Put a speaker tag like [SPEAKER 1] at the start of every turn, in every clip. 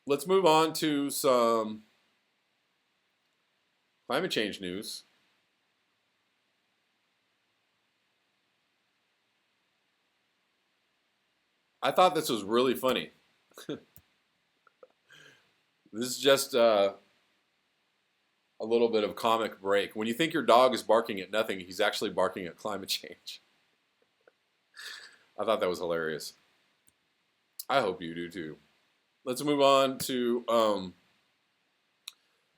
[SPEAKER 1] let's move on to some climate change news. I thought this was really funny. This is just a little bit of comic break. When you think your dog is barking at nothing, he's actually barking at climate change. I thought that was hilarious. I hope you do too. Let's move on to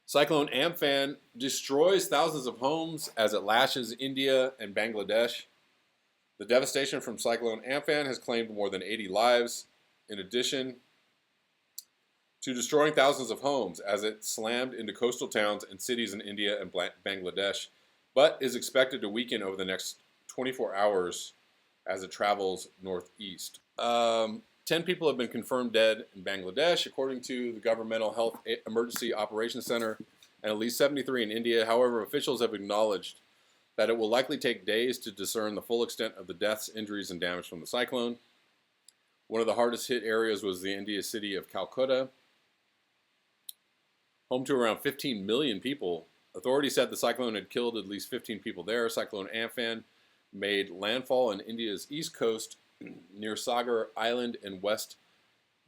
[SPEAKER 1] Cyclone Amphan destroys thousands of homes as it lashes India and Bangladesh. The devastation from Cyclone Amphan has claimed more than 80 lives. In addition to destroying thousands of homes as it slammed into coastal towns and cities in India and Bangladesh, but is expected to weaken over the next 24 hours as it travels northeast. 10 people have been confirmed dead in Bangladesh, according to the Governmental Health Emergency Operations Center, and at least 73 in India. However, officials have acknowledged that it will likely take days to discern the full extent of the deaths, injuries, and damage from the cyclone. One of the hardest hit areas was the India city of Calcutta, home to around 15 million people. Authorities said the cyclone had killed at least 15 people there. Cyclone Amphan made landfall in India's east coast near Sagar Island in West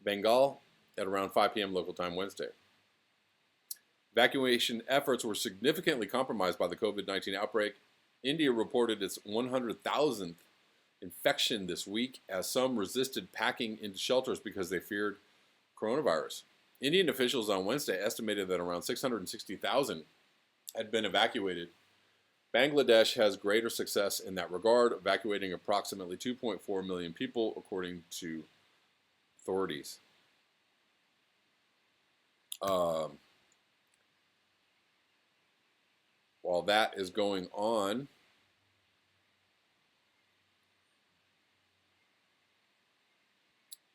[SPEAKER 1] Bengal at around 5 p.m. local time Wednesday. Evacuation efforts were significantly compromised by the COVID-19 outbreak. India reported its 100,000th infection this week as some resisted packing into shelters because they feared coronavirus. Indian officials on Wednesday estimated that around 660,000 had been evacuated. Bangladesh has greater success in that regard, evacuating approximately 2.4 million people, according to authorities. While that is going on,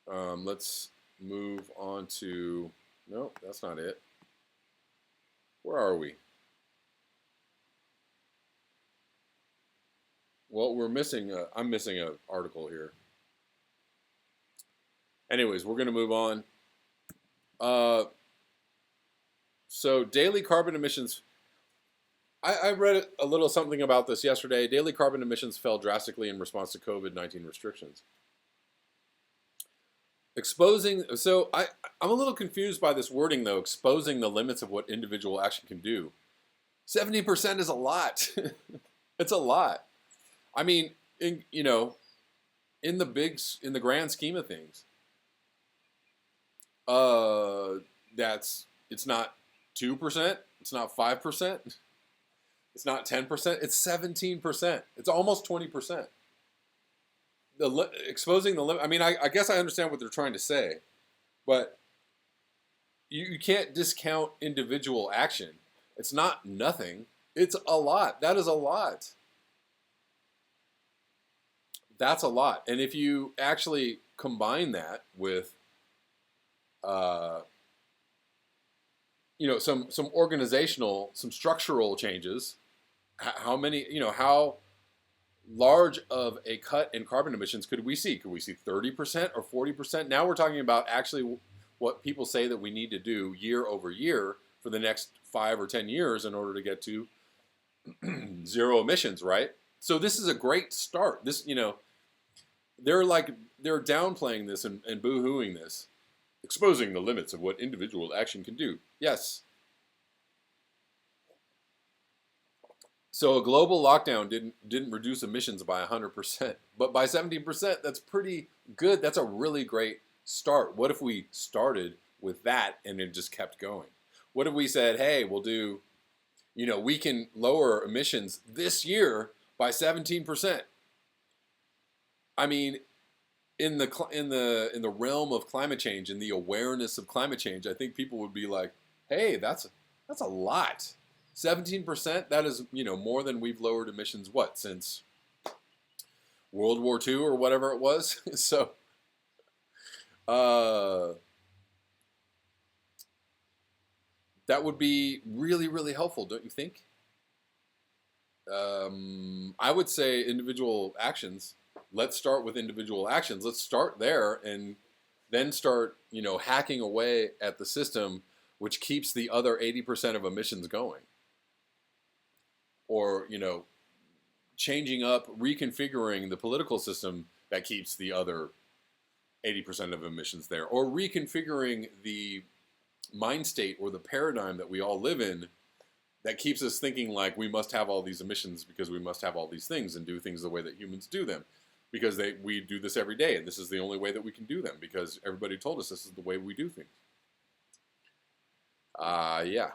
[SPEAKER 1] let's move on to, no, that's not it. Where are we? Well, I'm missing an article here. Anyways, we're going to move on. So daily carbon emissions, I read a little something about this yesterday. Daily carbon emissions fell drastically in response to COVID-19 restrictions. I'm a little confused by this wording though, exposing the limits of what individual action can do. 70% is a lot. It's a lot. I mean, in the grand scheme of things, it's not 2%, it's not 5%, it's not 10%, it's 17%. It's almost 20%. Exposing the limit. I mean, I guess I understand what they're trying to say, but you can't discount individual action. It's not nothing. It's a lot. That is a lot. That's a lot. And if you actually combine that with, some organizational, some structural changes, how large of a cut in carbon emissions could we see? Could we see 30% or 40%? Now we're talking about actually what people say that we need to do year over year for the next 5 or 10 years in order to get to zero emissions, right? So this is a great start. This, they're downplaying this and boo-hooing this, exposing the limits of what individual action can do. Yes. So a global lockdown didn't reduce emissions by 100%, but by 17%, that's pretty good. That's a really great start. What if we started with that and it just kept going? What if we said, hey, we'll do, we can lower emissions this year by 17%. I mean, in the realm of climate change, in the awareness of climate change, I think people would be like, hey, that's a lot. 17%, that is, more than we've lowered emissions, since World War II or whatever it was? So, that would be really, really helpful, don't you think? I would say individual actions. Let's start with individual actions. Let's start there and then start, hacking away at the system, which keeps the other 80% of emissions going. Or, changing up, reconfiguring the political system that keeps the other 80% of emissions there. Or reconfiguring the mind state or the paradigm that we all live in that keeps us thinking like we must have all these emissions because we must have all these things and do things the way that humans do them. Because we do this every day, and this is the only way that we can do them, because everybody told us this is the way we do things. Yeah.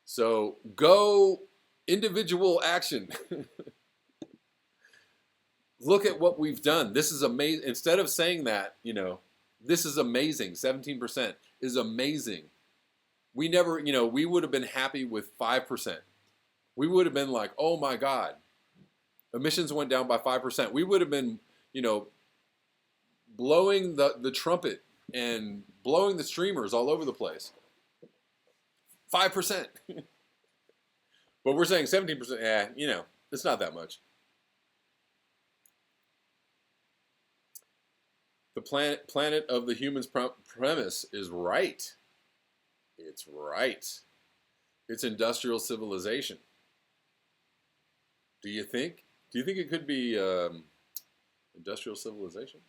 [SPEAKER 1] So go individual action. Look at what we've done. This is amazing. Instead of saying that, this is amazing. 17% is amazing. We never, we would have been happy with 5%. We would have been like, oh my God, emissions went down by 5%. We would have been, blowing the trumpet and blowing the streamers all over the place. 5%. But we're saying 17%, it's not that much. The planet of the humans premise is right. It's right. It's industrial civilization. Do you think it could be industrial civilization?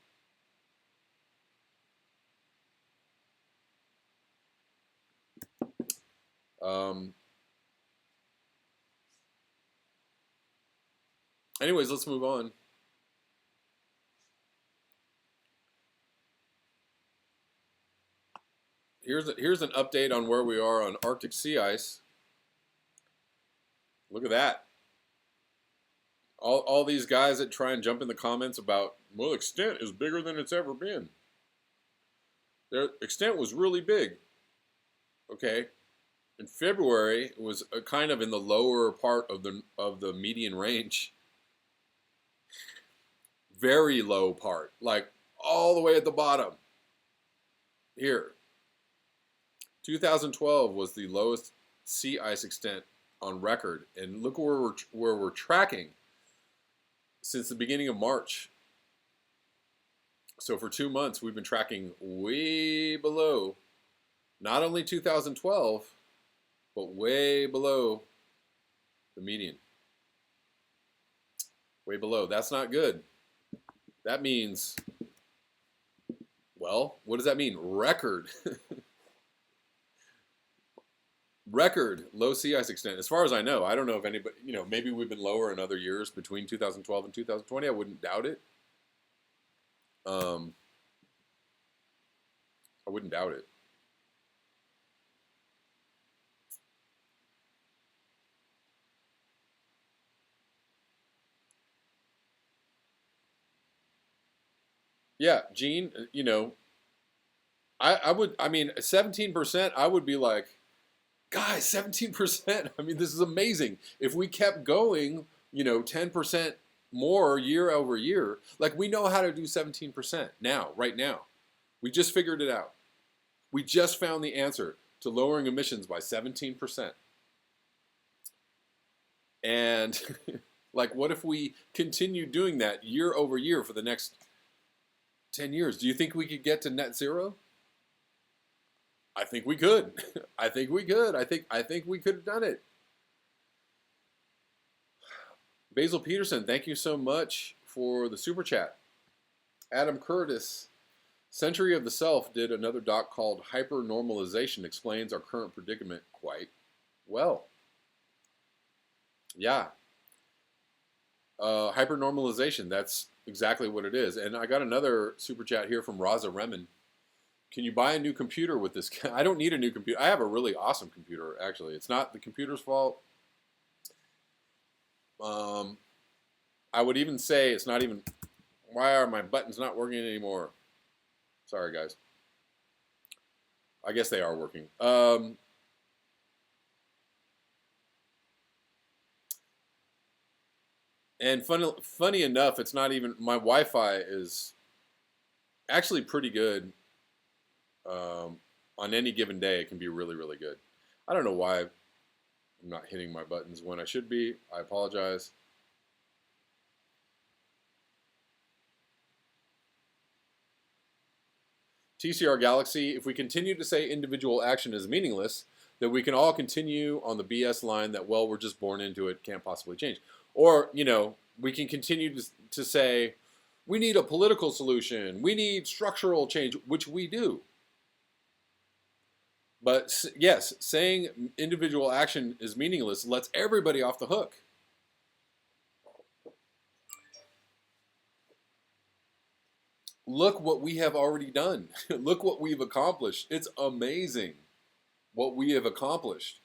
[SPEAKER 1] Anyways, let's move on. Here's an update on where we are on Arctic sea ice. Look at that. All these guys that try and jump in the comments about, well, extent is bigger than it's ever been. Their extent was really big. Okay. In February, it was kind of in the lower part of the median range. Very low part, like all the way at the bottom. Here. 2012 was the lowest sea ice extent on record, and look where we're tracking since the beginning of March. So for 2 months, we've been tracking way below, not only 2012, but way below the median. Way below. That's not good. That means, well, what does that mean? Record. Record low sea ice extent. As far as I know, I don't know if anybody, maybe we've been lower in other years between 2012 and 2020. I wouldn't doubt it. I wouldn't doubt it. Yeah, Gene, I mean, 17%, I would be like, guys, 17%. I mean, this is amazing. If we kept going, 10% more year over year, like we know how to do 17% now, right now. We just figured it out. We just found the answer to lowering emissions by 17%. And like, what if we continue doing that year over year for the next 10 years? Do you think we could get to net zero? I think we could. I think we could. I think we could have done it. Basil Peterson, thank you so much for the super chat. Adam Curtis, Century of the Self did another doc called Hypernormalization, explains our current predicament quite well. Yeah. Hypernormalization, that's exactly what it is. And I got another super chat here from Raza Remen. Can you buy a new computer with this? I don't need a new computer. I have a really awesome computer, actually. It's not the computer's fault. I would even say it's not even, why are my buttons not working anymore? Sorry, guys. I guess they are working. And funny enough, it's not even, my Wi-Fi is actually pretty good. On any given day, it can be really, really good. I don't know why I'm not hitting my buttons when I should be. I apologize. TCR Galaxy, if we continue to say individual action is meaningless, then we can all continue on the BS line that, well, we're just born into it, can't possibly change. Or, we can continue to say, we need a political solution, we need structural change, which we do. But yes, saying individual action is meaningless lets everybody off the hook. Look what we have already done. Look what we've accomplished. It's amazing what we have accomplished.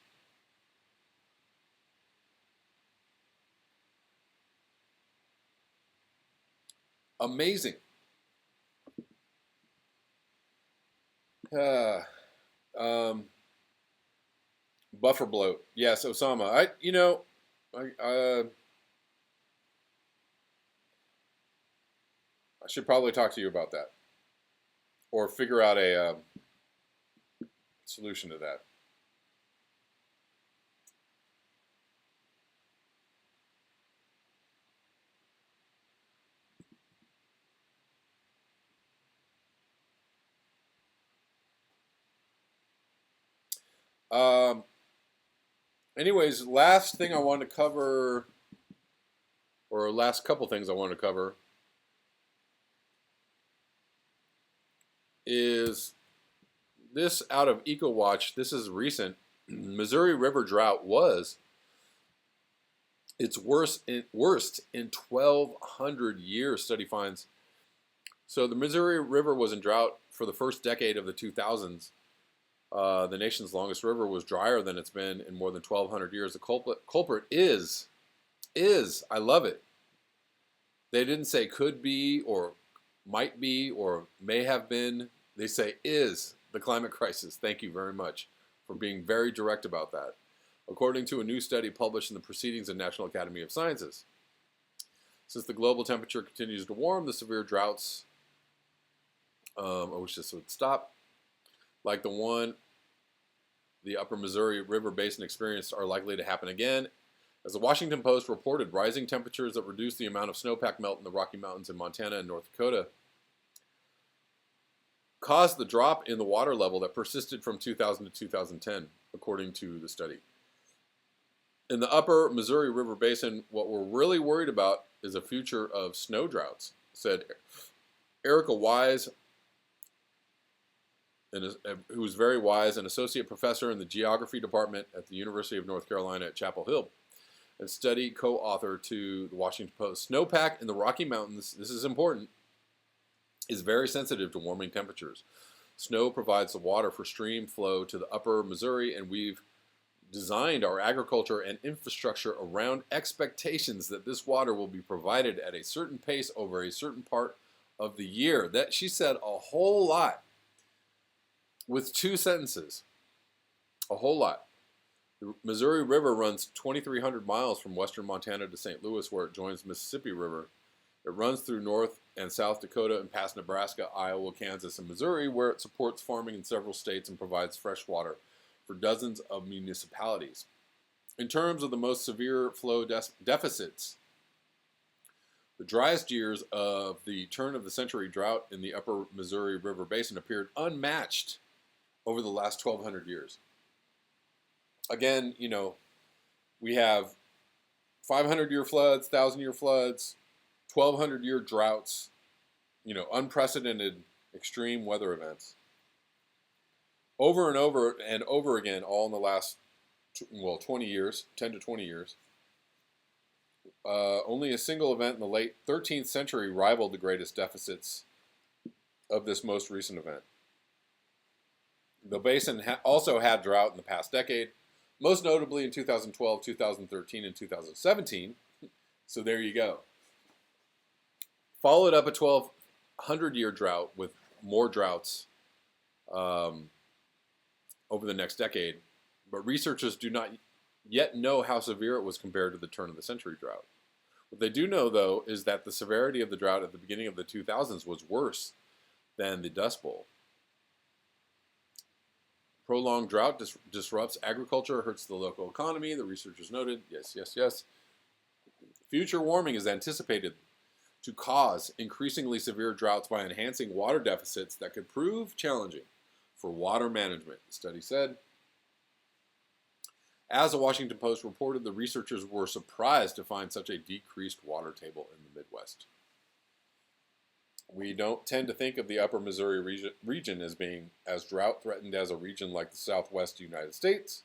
[SPEAKER 1] Amazing. Buffer bloat. Yes, Osama. I should probably talk to you about that, or figure out a solution to that. Anyways, last thing I want to cover, or last couple things I want to cover, is this out of EcoWatch. This is recent. Missouri River drought was its worst in 1,200 years, study finds. So the Missouri River was in drought for the first decade of the 2000s. The nation's longest river was drier than it's been in more than 1,200 years. The culprit is, I love it. They didn't say could be or might be or may have been. They say is the climate crisis. Thank you very much for being very direct about that, according to a new study published in the Proceedings of National Academy of Sciences. Since the global temperature continues to warm, the severe droughts, I wish this would stop, like the one the upper Missouri River Basin experienced, are likely to happen again. As the Washington Post reported, rising temperatures that reduce the amount of snowpack melt in the Rocky Mountains in Montana and North Dakota caused the drop in the water level that persisted from 2000 to 2010, according to the study. In the upper Missouri River Basin, what we're really worried about is a future of snow droughts, said Erica Wise, who's very wise, an associate professor in the geography department at the University of North Carolina at Chapel Hill, and study co-author to the Washington Post. Snowpack in the Rocky Mountains, this is important, is very sensitive to warming temperatures. Snow provides the water for stream flow to the upper Missouri, and we've designed our agriculture and infrastructure around expectations that this water will be provided at a certain pace over a certain part of the year. That she said a whole lot with two sentences. A whole lot. The Missouri River runs 2,300 miles from western Montana to St. Louis, where it joins Mississippi River. It runs through North and South Dakota and past Nebraska, Iowa, Kansas, and Missouri, where it supports farming in several states and provides fresh water for dozens of municipalities. In terms of the most severe flow deficits, the driest years of the turn-of-the-century drought in the upper Missouri River Basin appeared unmatched over the last 1,200 years. Again, we have 500-year floods, 1,000-year floods, 1,200-year droughts, unprecedented extreme weather events. Over and over again, all in the last, 20 years, 10 to 20 years. Only a single event in the late 13th century rivaled the greatest deficits of this most recent event. The basin also had drought in the past decade, most notably in 2012, 2013, and 2017. So there you go. Followed up a 1,200-year drought with more droughts over the next decade, but researchers do not yet know how severe it was compared to the turn-of-the-century drought. What they do know, though, is that the severity of the drought at the beginning of the 2000s was worse than the Dust Bowl. Prolonged drought disrupts agriculture, hurts the local economy, the researchers noted. Yes. Future warming is anticipated to cause increasingly severe droughts by enhancing water deficits that could prove challenging for water management, the study said. As the Washington Post reported, the researchers were surprised to find such a decreased water table in the Midwest. We don't tend to think of the upper Missouri region as being as drought threatened as a region like the Southwest United States,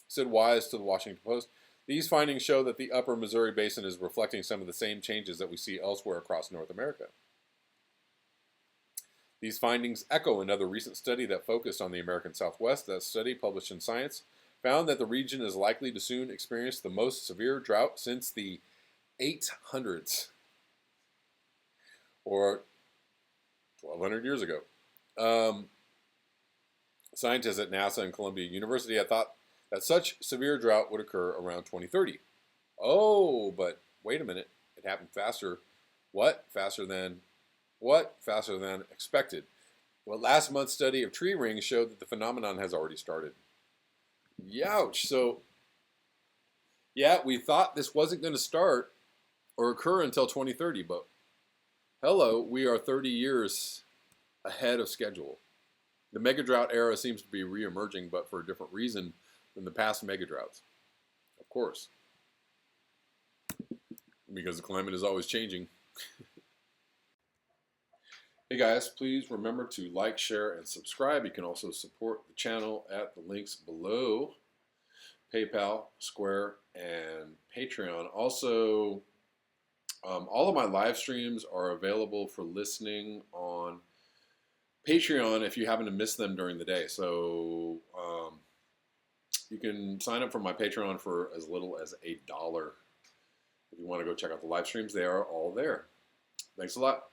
[SPEAKER 1] said Wise to the Washington Post. These findings show that the upper Missouri Basin is reflecting some of the same changes that we see elsewhere across North America. These findings echo another recent study that focused on the American Southwest. That study, published in Science, found that the region is likely to soon experience the most severe drought since the 800s, or 1,200 years ago. Scientists at NASA and Columbia University had thought that such severe drought would occur around 2030. Oh, but wait a minute. It happened faster. What? Faster than expected. Well, last month's study of tree rings showed that the phenomenon has already started. Youch. So, yeah, we thought this wasn't going to start or occur until 2030, but hello, we are 30 years ahead of schedule. The mega-drought era seems to be re-emerging, but for a different reason than the past mega-droughts. Of course. Because the climate is always changing. Hey guys, please remember to like, share, and subscribe. You can also support the channel at the links below. PayPal, Square, and Patreon. Also, all of my live streams are available for listening on Patreon if you happen to miss them during the day. So you can sign up for my Patreon for as little as $1. If you want to go check out the live streams, they are all there. Thanks a lot.